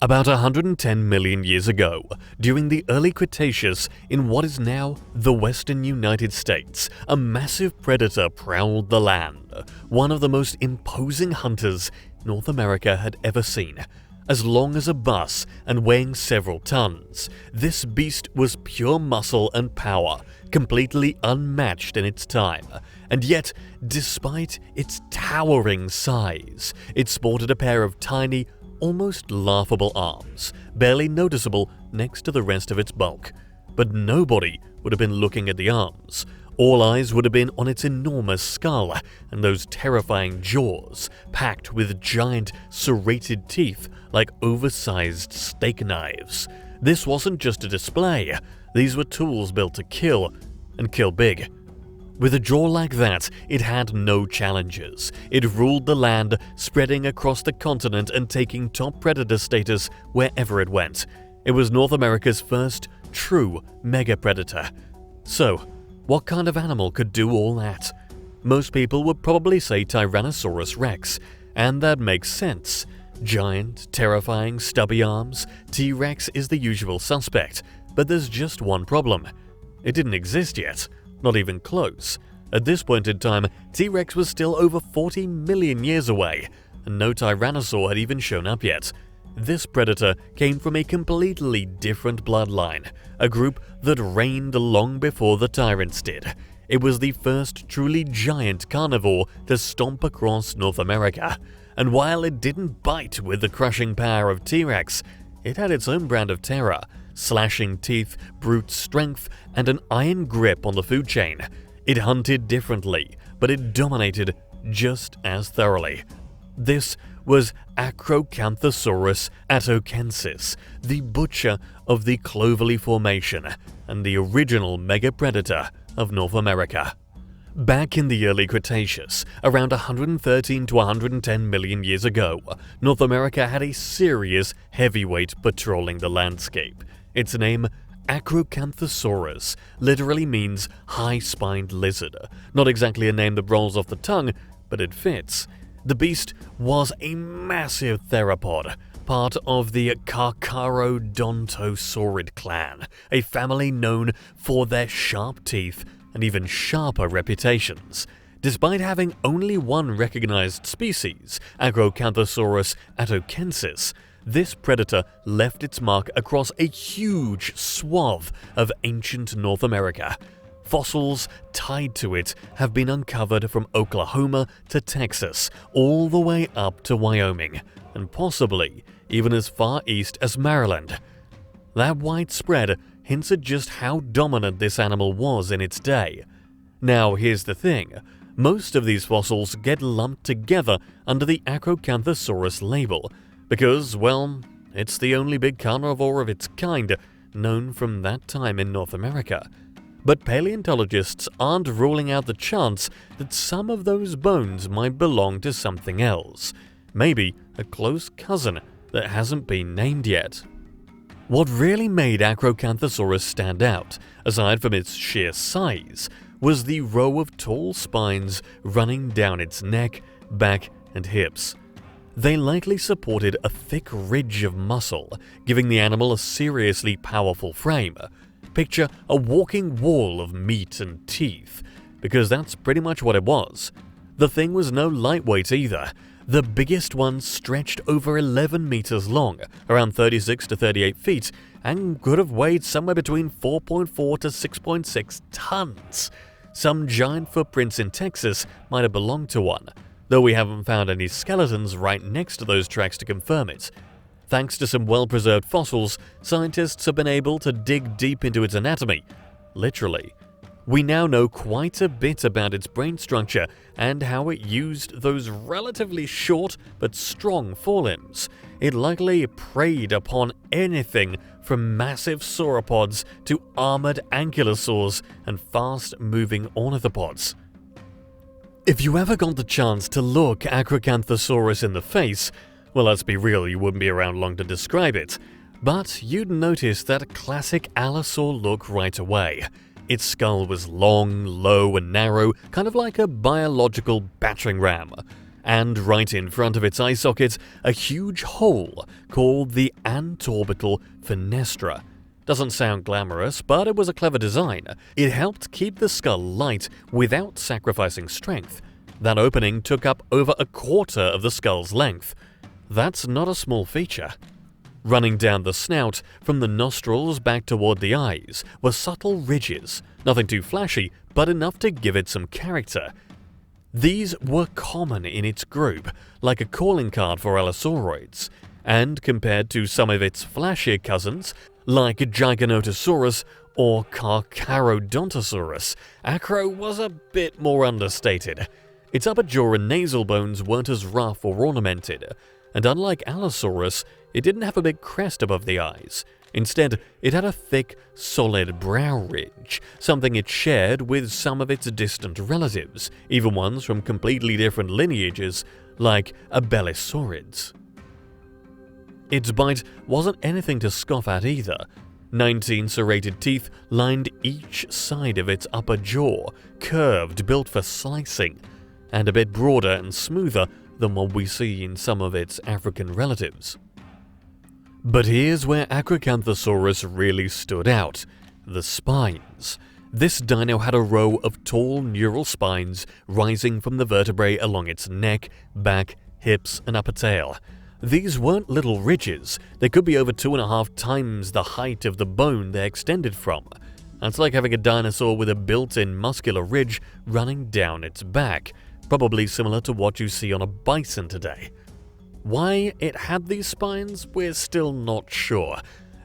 About 110 million years ago, during the early Cretaceous in what is now the western United States, a massive predator prowled the land, one of the most imposing hunters North America had ever seen. As long as a bus and weighing several tons, this beast was pure muscle and power, completely unmatched in its time. And yet, despite its towering size, it sported a pair of tiny, almost laughable arms, barely noticeable next to the rest of its bulk. But nobody would have been looking at the arms. All eyes would have been on its enormous skull and those terrifying jaws, packed with giant, serrated teeth like oversized steak knives. This wasn't just a display. These were tools built to kill, and kill big. With a jaw like that, it had no challenges. It ruled the land, spreading across the continent and taking top predator status wherever it went. It was North America's first true megapredator. So, what kind of animal could do all that? Most people would probably say Tyrannosaurus rex, and that makes sense. Giant, terrifying, stubby arms, T-Rex is the usual suspect, but there's just one problem. It didn't exist yet. Not even close. At this point in time, T-Rex was still over 40 million years away, and no Tyrannosaur had even shown up yet. This predator came from a completely different bloodline, a group that reigned long before the tyrants did. It was the first truly giant carnivore to stomp across North America, and while it didn't bite with the crushing power of T-Rex, it had its own brand of terror. Slashing teeth, brute strength, and an iron grip on the food chain. It hunted differently, but it dominated just as thoroughly. This was Acrocanthosaurus atokensis, the butcher of the Cloverly Formation, and the original megapredator of North America. Back in the early Cretaceous, around 113 to 110 million years ago, North America had a serious heavyweight patrolling the landscape. Its name, Acrocanthosaurus, literally means high-spined lizard. Not exactly a name that rolls off the tongue, but it fits. The beast was a massive theropod, part of the Carcharodontosaurid clan, a family known for their sharp teeth and even sharper reputations. Despite having only one recognized species, Acrocanthosaurus atokensis, this predator left its mark across a huge swath of ancient North America. Fossils tied to it have been uncovered from Oklahoma to Texas, all the way up to Wyoming, and possibly even as far east as Maryland. That widespread hints at just how dominant this animal was in its day. Now here's the thing, most of these fossils get lumped together under the Acrocanthosaurus label, because, well, it's the only big carnivore of its kind known from that time in North America. But paleontologists aren't ruling out the chance that some of those bones might belong to something else. Maybe a close cousin that hasn't been named yet. What really made Acrocanthosaurus stand out, aside from its sheer size, was the row of tall spines running down its neck, back, and hips. They likely supported a thick ridge of muscle, giving the animal a seriously powerful frame. Picture a walking wall of meat and teeth, because that's pretty much what it was. The thing was no lightweight either. The biggest one stretched over 11 meters long, around 36 to 38 feet, and could have weighed somewhere between 4.4 to 6.6 tons. Some giant footprints in Texas might have belonged to one, though we haven't found any skeletons right next to those tracks to confirm it. Thanks to some well-preserved fossils, scientists have been able to dig deep into its anatomy, literally. We now know quite a bit about its brain structure and how it used those relatively short but strong forelimbs. It likely preyed upon anything from massive sauropods to armored ankylosaurs and fast-moving ornithopods. If you ever got the chance to look Acrocanthosaurus in the face, well, let's be real, you wouldn't be around long to describe it, but you'd notice that classic allosaur look right away. Its skull was long, low, and narrow, kind of like a biological battering ram. and right in front of its eye socket, a huge hole called the antorbital fenestra. Doesn't sound glamorous, but it was a clever design. It helped keep the skull light without sacrificing strength. That opening took up over a quarter of the skull's length. That's not a small feature. Running down the snout, from the nostrils back toward the eyes, were subtle ridges, nothing too flashy, but enough to give it some character. These were common in its group, like a calling card for Allosauroids, and compared to some of its flashier cousins, like Giganotosaurus or Carcharodontosaurus, Acro was a bit more understated. Its upper jaw and nasal bones weren't as rough or ornamented, and unlike Allosaurus, it didn't have a big crest above the eyes. Instead, it had a thick, solid brow ridge, something it shared with some of its distant relatives, even ones from completely different lineages, like Abelisaurids. Its bite wasn't anything to scoff at either. 19 serrated teeth lined each side of its upper jaw, curved, built for slicing, and a bit broader and smoother than what we see in some of its African relatives. But here's where Acrocanthosaurus really stood out: the spines. This dino had a row of tall neural spines rising from the vertebrae along its neck, back, hips, and upper tail. These weren't little ridges. They could be over 2.5 times the height of the bone they extended from. That's like having a dinosaur with a built-in muscular ridge running down its back, probably similar to what you see on a bison today. Why it had these spines, we're still not sure.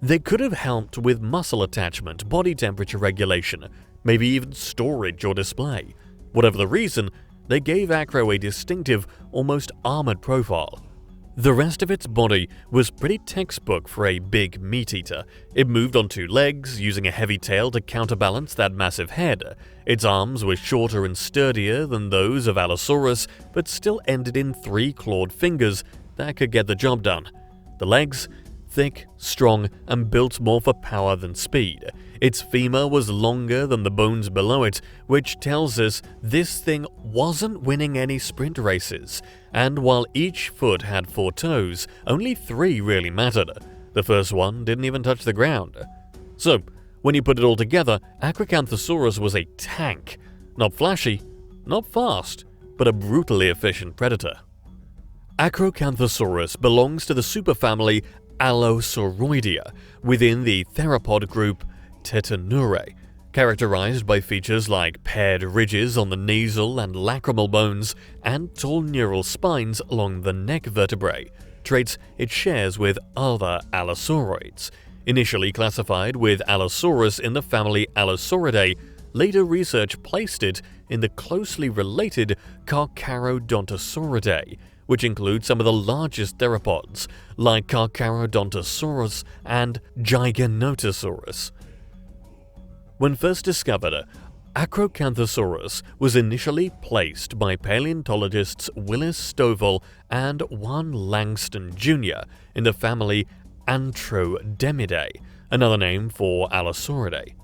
They could have helped with muscle attachment, body temperature regulation, maybe even storage or display. Whatever the reason, they gave Acro a distinctive, almost armored profile. The rest of its body was pretty textbook for a big meat-eater. It moved on 2 legs, using a heavy tail to counterbalance that massive head. Its arms were shorter and sturdier than those of Allosaurus, but still ended in 3 clawed fingers that could get the job done. The legs? Thick, strong, and built more for power than speed. Its femur was longer than the bones below it, which tells us this thing wasn't winning any sprint races. And while each foot had 4 toes, only 3 really mattered. The first one didn't even touch the ground. So, when you put it all together, Acrocanthosaurus was a tank. Not flashy, not fast, but a brutally efficient predator. Acrocanthosaurus belongs to the superfamily Allosauroidea, within the theropod group Tetanurae, characterized by features like paired ridges on the nasal and lacrimal bones and tall neural spines along the neck vertebrae, traits it shares with other Allosauroids. Initially classified with Allosaurus in the family Allosauridae, later research placed it in the closely related Carcharodontosauridae, which include some of the largest theropods, like Carcharodontosaurus and Giganotosaurus. When first discovered, Acrocanthosaurus was initially placed by paleontologists Willis Stovall and Juan Langston Jr. in the family Antrodemidae, another name for Allosauridae.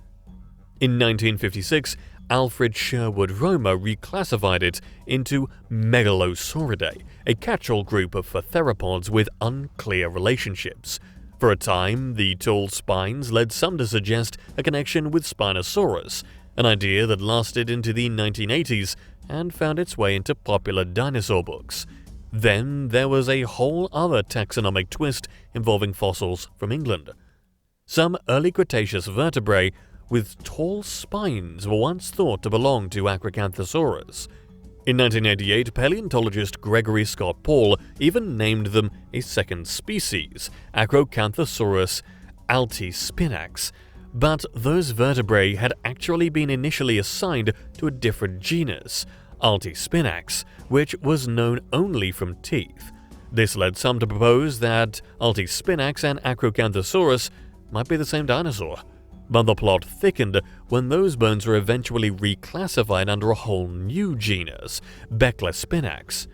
In 1956, Alfred Sherwood Romer reclassified it into Megalosauridae, a catch-all group of theropods with unclear relationships. For a time, the tall spines led some to suggest a connection with Spinosaurus, an idea that lasted into the 1980s and found its way into popular dinosaur books. Then there was a whole other taxonomic twist involving fossils from England. Some early Cretaceous vertebrae with tall spines were once thought to belong to Acrocanthosaurus. In 1988, paleontologist Gregory Scott Paul even named them a second species, Acrocanthosaurus altispinax, but those vertebrae had actually been initially assigned to a different genus, Altispinax, which was known only from teeth. This led some to propose that Altispinax and Acrocanthosaurus might be the same dinosaur. But the plot thickened when those bones were eventually reclassified under a whole new genus, Becklespinax.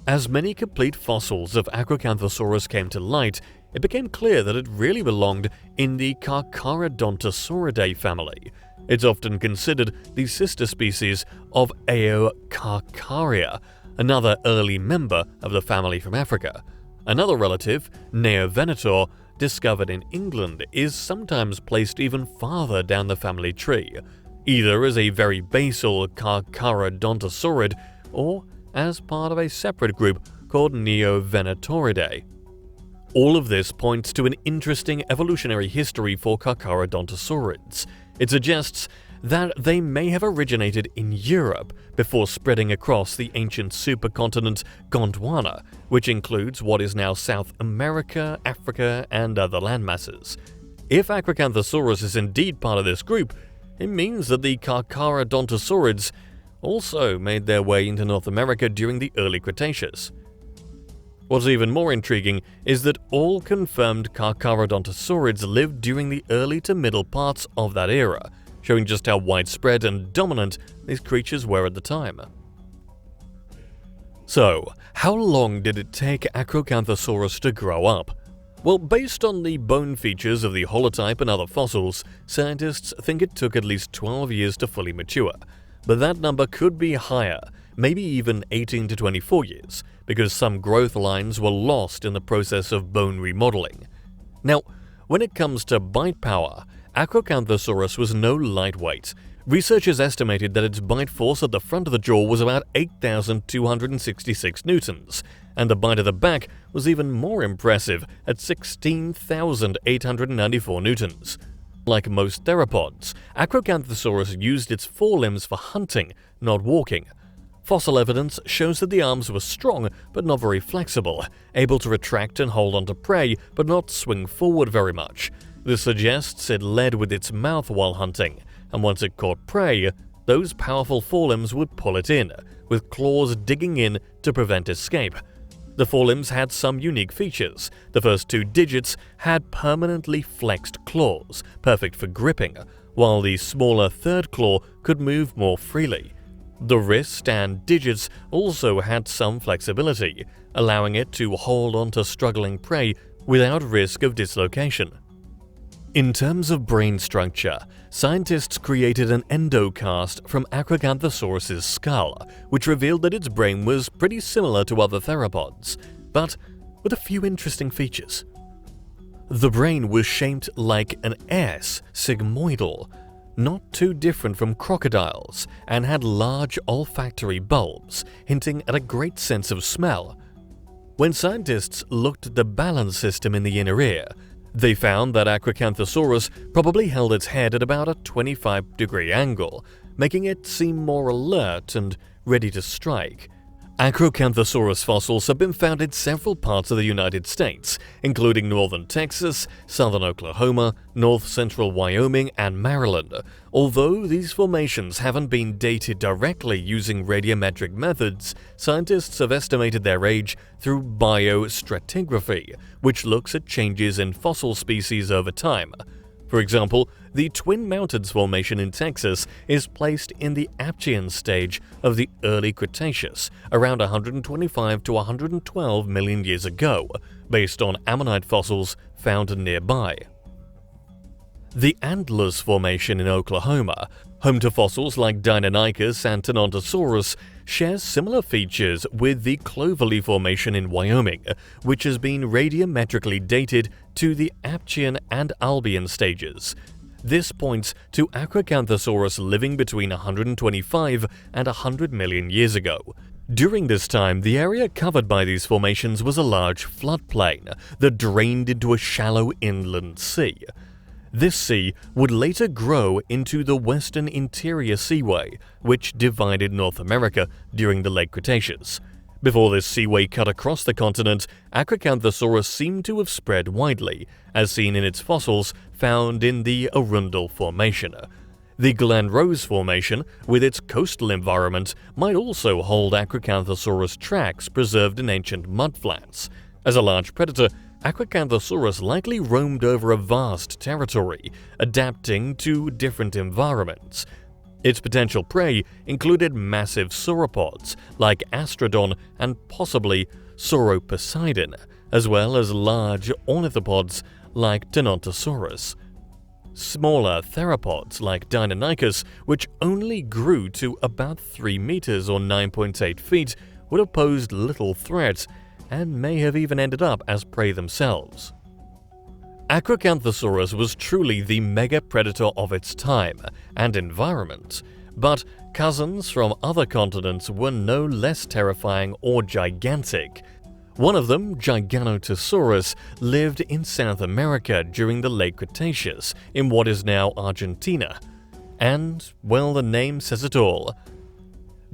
As many complete fossils of Acrocanthosaurus came to light, it became clear that it really belonged in the Carcharodontosauridae family. It's often considered the sister species of Eocarcharia, another early member of the family from Africa. Another relative, Neovenator, discovered in England, is sometimes placed even farther down the family tree, either as a very basal Carcharodontosaurid or as part of a separate group called Neovenatoridae. All of this points to an interesting evolutionary history for Carcharodontosaurids. It suggests that they may have originated in Europe before spreading across the ancient supercontinent Gondwana, which includes what is now South America, Africa, and other landmasses. If Acrocanthosaurus is indeed part of this group, it means that the Carcharodontosaurids also made their way into North America during the early Cretaceous. What's even more intriguing is that all confirmed Carcharodontosaurids lived during the early to middle parts of that era, showing just how widespread and dominant these creatures were at the time. So, how long did it take Acrocanthosaurus to grow up? Well, based on the bone features of the holotype and other fossils, scientists think it took at least 12 years to fully mature, but that number could be higher, maybe even 18 to 24 years, because some growth lines were lost in the process of bone remodeling. Now, when it comes to bite power, Acrocanthosaurus was no lightweight. Researchers estimated that its bite force at the front of the jaw was about 8,266 newtons, and the bite at the back was even more impressive at 16,894 newtons. Like most theropods, Acrocanthosaurus used its forelimbs for hunting, not walking. Fossil evidence shows that the arms were strong but not very flexible, able to retract and hold onto prey but not swing forward very much. This suggests it led with its mouth while hunting, and once it caught prey, those powerful forelimbs would pull it in, with claws digging in to prevent escape. The forelimbs had some unique features. The first two digits had permanently flexed claws, perfect for gripping, while the smaller third claw could move more freely. The wrist and digits also had some flexibility, allowing it to hold onto struggling prey without risk of dislocation. In terms of brain structure, scientists created an endocast from Acrocanthosaurus's skull, which revealed that its brain was pretty similar to other theropods, but with a few interesting features. The brain was shaped like an S, sigmoidal, not too different from crocodiles, and had large olfactory bulbs, hinting at a great sense of smell. When scientists looked at the balance system in the inner ear, they found that Acrocanthosaurus probably held its head at about a 25-degree angle, making it seem more alert and ready to strike. Acrocanthosaurus fossils have been found in several parts of the United States, including northern Texas, southern Oklahoma, north-central Wyoming, and Maryland. Although these formations haven't been dated directly using radiometric methods, scientists have estimated their age through biostratigraphy, which looks at changes in fossil species over time. For example, the Twin Mountains Formation in Texas is placed in the Aptian stage of the early Cretaceous, around 125 to 112 million years ago, based on ammonite fossils found nearby. The Antlers Formation in Oklahoma, home to fossils like Deinonychus and Tenontosaurus, shares similar features with the Cloverly Formation in Wyoming, which has been radiometrically dated to the Aptian and Albian stages. This points to Acrocanthosaurus living between 125 and 100 million years ago. During this time, the area covered by these formations was a large floodplain that drained into a shallow inland sea. This sea would later grow into the Western Interior Seaway, which divided North America during the late Cretaceous. Before this seaway cut across the continent, Acrocanthosaurus seemed to have spread widely, as seen in its fossils found in the Arundel Formation. The Glen Rose Formation, with its coastal environment, might also hold Acrocanthosaurus tracks preserved in ancient mudflats. As a large predator, Acrocanthosaurus likely roamed over a vast territory, adapting to different environments. Its potential prey included massive sauropods like Astrodon and possibly Sauroposeidon, as well as large ornithopods like Tenontosaurus. Smaller theropods like Deinonychus, which only grew to about 3 meters or 9.8 feet, would have posed little threat and may have even ended up as prey themselves. Acrocanthosaurus was truly the megapredator of its time and environment, but cousins from other continents were no less terrifying or gigantic. One of them, Giganotosaurus, lived in South America during the late Cretaceous in what is now Argentina. And, well, the name says it all.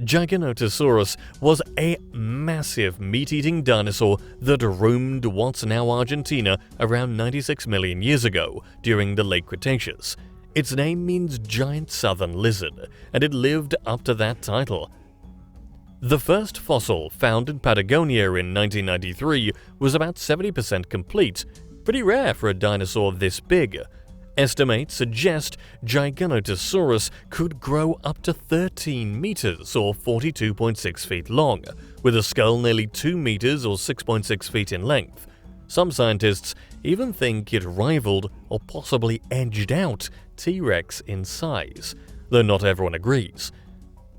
Giganotosaurus was a massive meat-eating dinosaur that roamed what's now Argentina around 96 million years ago during the late Cretaceous. Its name means giant southern lizard, and it lived up to that title. The first fossil, found in Patagonia in 1993, was about 70% complete, pretty rare for a dinosaur this big. Estimates suggest Giganotosaurus could grow up to 13 meters or 42.6 feet long, with a skull nearly 2 meters or 6.6 feet in length. Some scientists even think it rivaled or possibly edged out T-Rex in size, though not everyone agrees.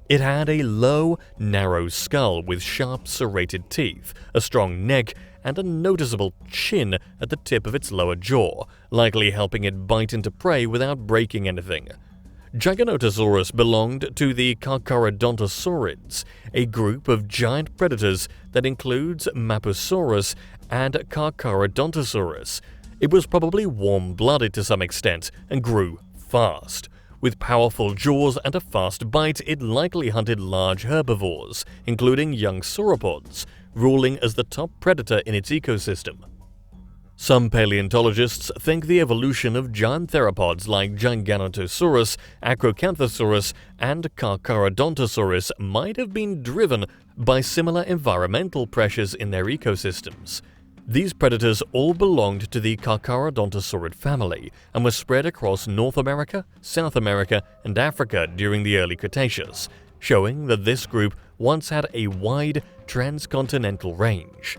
It had a low, narrow skull with sharp serrated teeth, a strong neck, and a noticeable chin at the tip of its lower jaw, likely helping it bite into prey without breaking anything. Giganotosaurus belonged to the Carcharodontosaurids, a group of giant predators that includes Mapusaurus and Carcharodontosaurus. It was probably warm-blooded to some extent and grew fast. With powerful jaws and a fast bite, it likely hunted large herbivores, including young sauropods, ruling as the top predator in its ecosystem. Some paleontologists think the evolution of giant theropods like Giganotosaurus, Acrocanthosaurus, and Carcharodontosaurus might have been driven by similar environmental pressures in their ecosystems. These predators all belonged to the Carcharodontosaurid family and were spread across North America, South America, and Africa during the early Cretaceous, showing that this group once had a wide transcontinental range.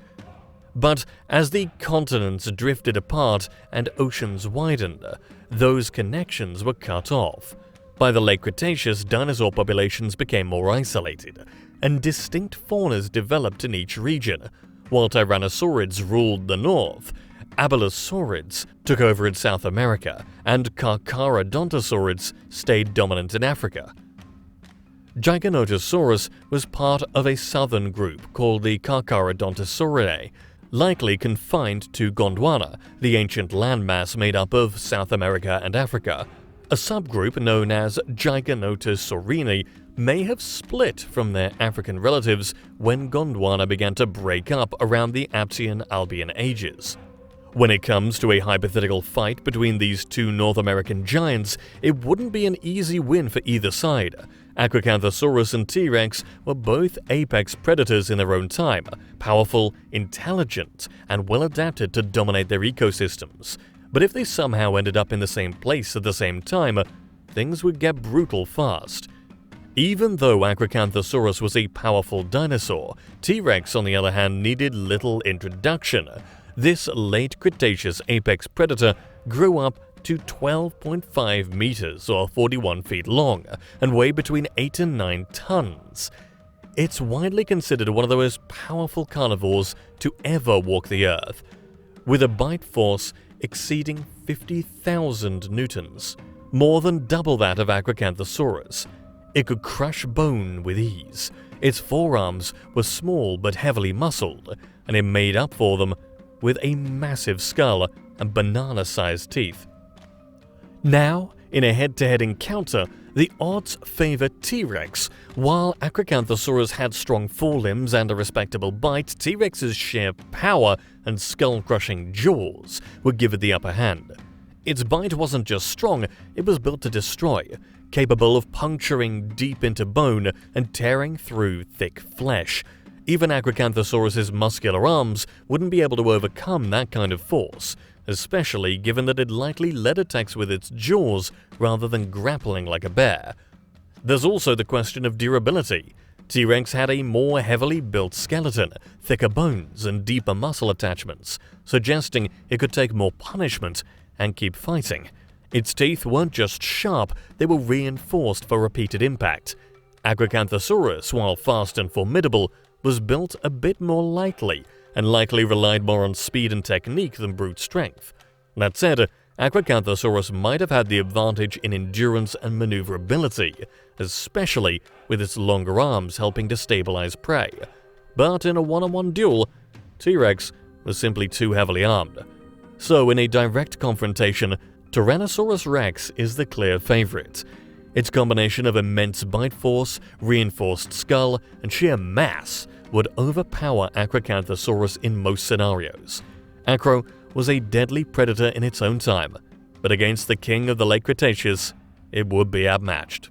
But as the continents drifted apart and oceans widened, those connections were cut off. By the late Cretaceous, dinosaur populations became more isolated, and distinct faunas developed in each region. While Tyrannosaurids ruled the north, Abelosaurids took over in South America, and Carcharodontosaurids stayed dominant in Africa. Giganotosaurus was part of a southern group called the Carcharodontosauridae, likely confined to Gondwana, the ancient landmass made up of South America and Africa. A subgroup known as Giganotosaurini may have split from their African relatives when Gondwana began to break up around the Aptian-Albian ages. When it comes to a hypothetical fight between these two North American giants, it wouldn't be an easy win for either side. Acrocanthosaurus and T-Rex were both apex predators in their own time, powerful, intelligent, and well adapted to dominate their ecosystems. But if they somehow ended up in the same place at the same time, things would get brutal fast. Even though Acrocanthosaurus was a powerful dinosaur, T-Rex on the other hand needed little introduction. This late Cretaceous apex predator grew up to 12.5 meters or 41 feet long and weighed between 8 and 9 tons. It's widely considered one of the most powerful carnivores to ever walk the earth, with a bite force exceeding 50,000 newtons, more than double that of Acrocanthosaurus. It could crush bone with ease. Its forearms were small but heavily muscled, and it made up for them with a massive skull and banana-sized teeth. Now, in a head-to-head encounter, the odds favor T-Rex. While Acrocanthosaurus had strong forelimbs and a respectable bite, T-Rex's sheer power and skull-crushing jaws would give it the upper hand. Its bite wasn't just strong, it was built to destroy, capable of puncturing deep into bone and tearing through thick flesh. Even Acrocanthosaurus's muscular arms wouldn't be able to overcome that kind of force, especially given that it likely led attacks with its jaws rather than grappling like a bear. There's also the question of durability. T-Rex had a more heavily built skeleton, thicker bones, and deeper muscle attachments, suggesting it could take more punishment and keep fighting. Its teeth weren't just sharp, they were reinforced for repeated impact. Acrocanthosaurus, while fast and formidable, was built a bit more lightly and likely relied more on speed and technique than brute strength. That said, Acrocanthosaurus might have had the advantage in endurance and maneuverability, especially with its longer arms helping to stabilize prey. But in a one-on-one duel, T-Rex was simply too heavily armed. So in a direct confrontation, Tyrannosaurus Rex is the clear favorite. Its combination of immense bite force, reinforced skull, and sheer mass would overpower Acrocanthosaurus in most scenarios. Acro was a deadly predator in its own time, but against the king of the late Cretaceous, it would be outmatched.